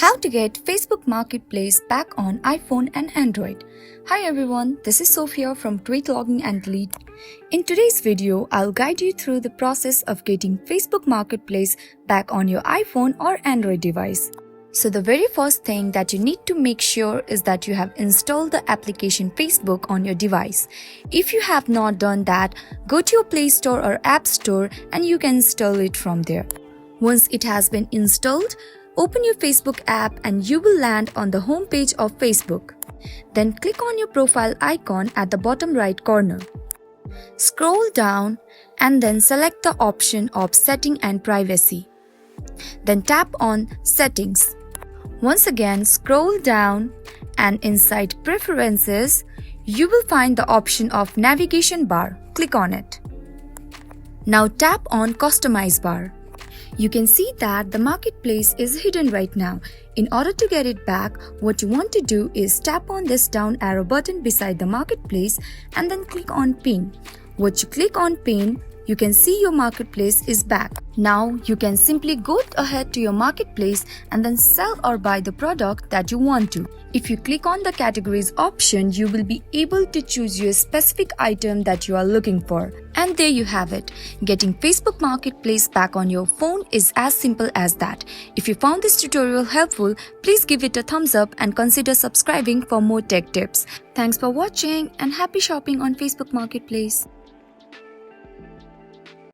How to get Facebook Marketplace back on iPhone and Android. Hi everyone, this is Sophia from Create Login and Delete. In today's video, I'll guide you through the process of getting Facebook Marketplace back on your iPhone or Android device. So the very first thing that you need to make sure is that you have installed the application Facebook on your device. If you have not done that, go to your Play Store or App Store and you can install it from there. Once it has been installed, open your Facebook app and you will land on the home page of Facebook. Then click on your profile icon at the bottom right corner. Scroll down and then select the option of Setting and Privacy. Then tap on Settings. Once again, scroll down and inside Preferences, you will find the option of Navigation Bar. Click on it. Now tap on Customize Bar. You can see that the marketplace is hidden right now. In order to get it back, what you want to do is tap on this down arrow button beside the marketplace and then click on Pin. Once you click on Pin, you can see your marketplace is back. Now you can simply go ahead to your marketplace and then sell or buy the product that you want to. If you click on the categories option, you will be able to choose your specific item that you are looking for. And there you have it. Getting Facebook Marketplace back on your phone is as simple as that. If you found this tutorial helpful, please give it a thumbs up and consider subscribing for more tech tips. Thanks for watching and happy shopping on Facebook Marketplace.